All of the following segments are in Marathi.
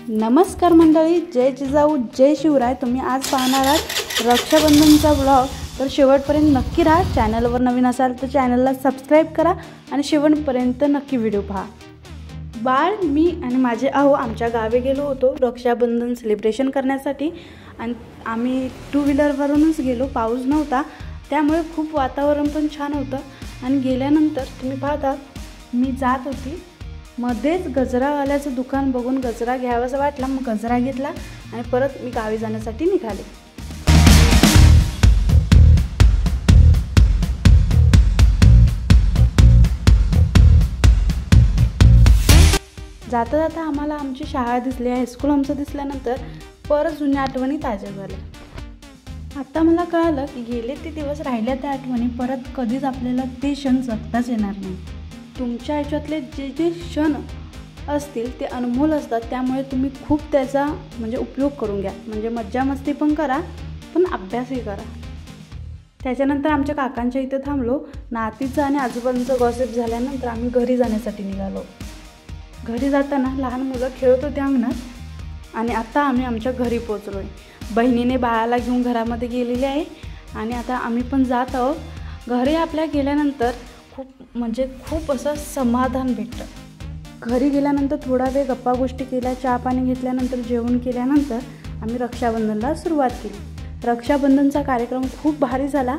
नमस्कार मंडळी, जय जिजाऊ जय शिवराय। तुम्ही आज पाहणार आहात रक्षाबंधनचा ब्लॉग, तर शेवटपर्यंत नक्की राहा। चॅनलवर नवीन असाल तर चॅनलला सबस्क्राइब करा आणि शेवटपर्यंत नक्की व्हिडिओ पहा। बाळ, मी आणि माझे आहो आमच्या गावी गेलो होतो रक्षाबंधन सेलिब्रेशन करण्यासाठी आणि आम्ही टू व्हीलरवरूनच गेलो। पाऊस नव्हता त्यामुळे खूप वातावरण पण छान होतं आणि गेल्यानंतर तुम्ही पाहता मी जात होती, मध्येच गजरावाल्याचं दुकान बघून गजरा घ्यावासा वाटला, मग गजरा घेतला आणि परत मी गावी जाण्यासाठी निघाले। जाता जाता आम्हाला आमची शाळा दिसली, हायस्कूल आमचं दिसल्यानंतर परत जुन्या आठवणी ताज्या झाल्या। आता मला कळालं की गेले ते दिवस राहिल्या त्या आठवणी परत कधीच आपल्याला ते क्षण जगताच येणार नाही। तुमच्या आयुष्यातले जे जे क्षण असतील ते अनमोल असतात, त्यामुळे तुम्ही खूप त्याचा उपयोग करून घ्या। मज्जा मस्ती पण करा, पण अभ्यासही करा। त्याच्यानंतर आमच्या काकांच्या इथे थांबलो। नातीचं आणि आजोबांचं गॉसिप झाल्यानंतर आम्ही घरी जाण्यासाठी निघालो। घरी जाताना लहान मुलं खेळत होते अंगणात आणि आता आम्ही आमच्या घरी पोहोचलो आहे। बहिणीने बाळाला घेऊन घरामध्ये गेलेली आहे आणि आता आम्ही पण जात आहोत। घरी आपल्या गेल्यानंतर खूप असं समाधान भेटतं। घरी गेल्यानंतर थोडा वेळ गप्पा गोष्टी केल्या, चहा पाणी घेतल्यानंतर जेवण केल्यानंतर आम्ही रक्षाबंधनला सुरुवात केली। रक्षाबंधनचा कार्यक्रम खूप भारी झाला।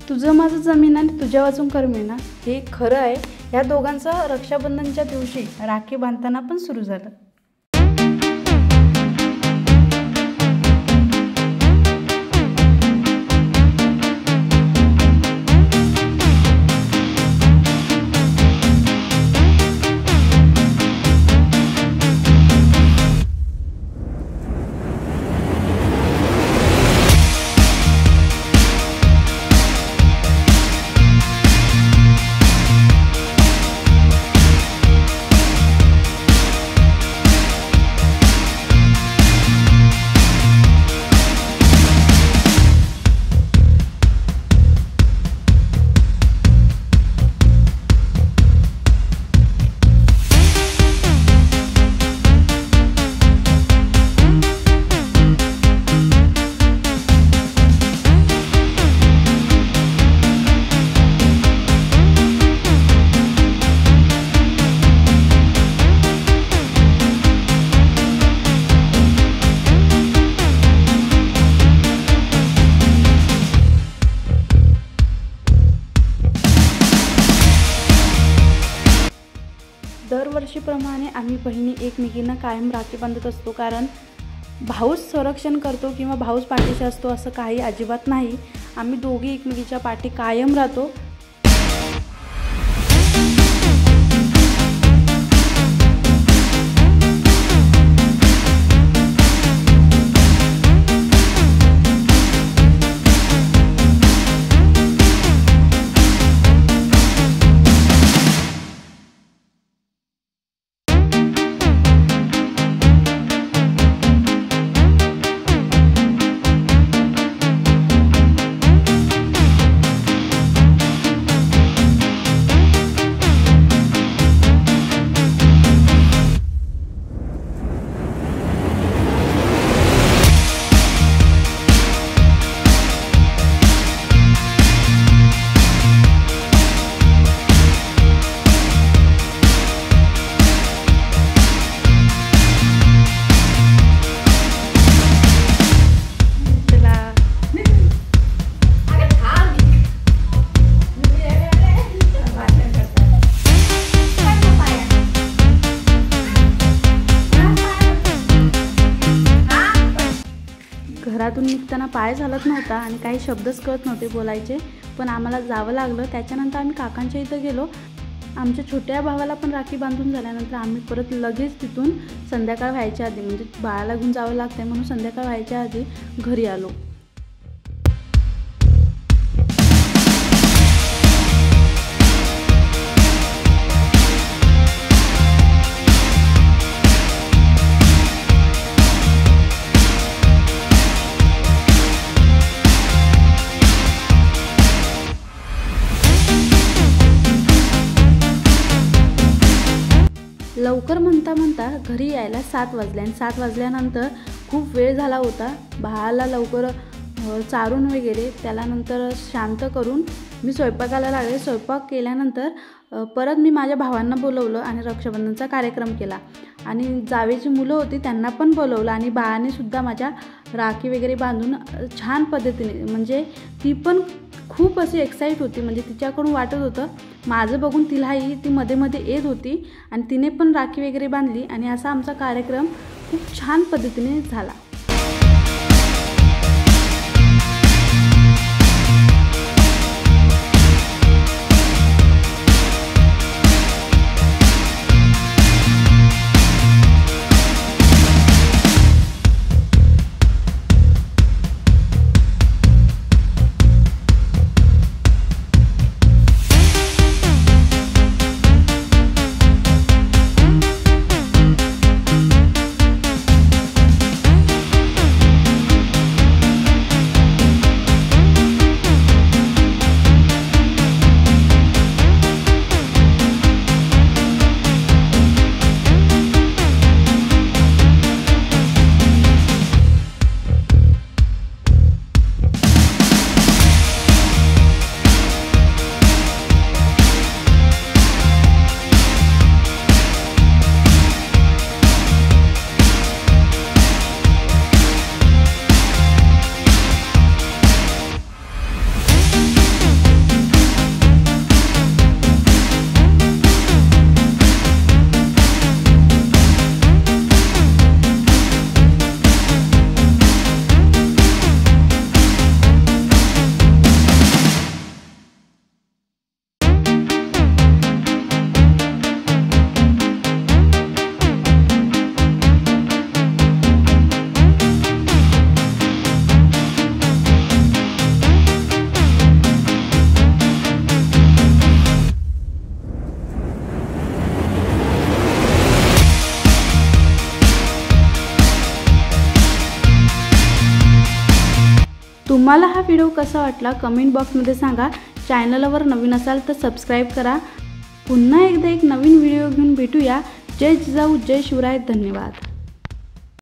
तुझं माझं जमीन आणि तुझ्या वाचून करमेना, हे खरं आहे। या दोघांचं रक्षाबंधनच्या दिवशी राखी बांधताना पण सुरू झालं। दरवर्षीप्रमाणे आम्ही बहिणी एकमेकींना कायम राखी बांधत असतो, कारण भाऊच संरक्षण करतो किंवा भाऊच पाठीशी असतो असं काही अजिबात नाही। आम्ही दोघी एकमेकीच्या पाठी कायम राहतो। येताना पाय चालत नव्हता आणि काही शब्दच कळत नव्हते बोलायचे, पण आम्हाला जावं लागलं। त्याच्यानंतर आम्ही काकांच्या इथं गेलो। आमच्या छोट्या भावाला पण राखी बांधून झाल्यानंतर आम्ही परत लगेच तिथून संध्याकाळ व्हायच्या आधी, म्हणजे बाळाला घेऊन जावं लागतंय म्हणून संध्याकाळ व्हायच्या आधी घरी आलो। लवकर म्हणता म्हणता घरी यायला 7 वाजले आणि 7 वाजल्यानंतर खूप वेळ झाला होता। बाळाला लवकर चारून वगैरे त्याला नंतर शांत करून मी स्वयंपाकाला लागले। स्वयंपाक केल्यानंतर परत मी माझ्या भावांना बोलवलं आणि रक्षाबंधनचा कार्यक्रम केला आणि जावेची मुलं होती त्यांना पण बोलवलं आणि बाळाने सुद्धा माझ्या राखी वगैरे बांधून छान पद्धतीने, म्हणजे ती पण खूप अशी एक्साइट होती, म्हणजे तिच्याकडून वाटत होतं माझं बघून तिलाही ती मध्ये मध्ये येत होती आणि तिने पण राखी वगैरे बांधली आणि असा आमचा कार्यक्रम खूप छान पद्धतीने झाला। तुम्हाला हा व्हिडिओ कसा वाटला कमेंट बॉक्समध्ये सांगा। चॅनलवर नवीन असाल तर सबस्क्राईब करा। पुन्हा एकदा एक नवीन व्हिडिओ घेऊन भेटूया। जय जिजाऊ जय शिवराय। धन्यवाद।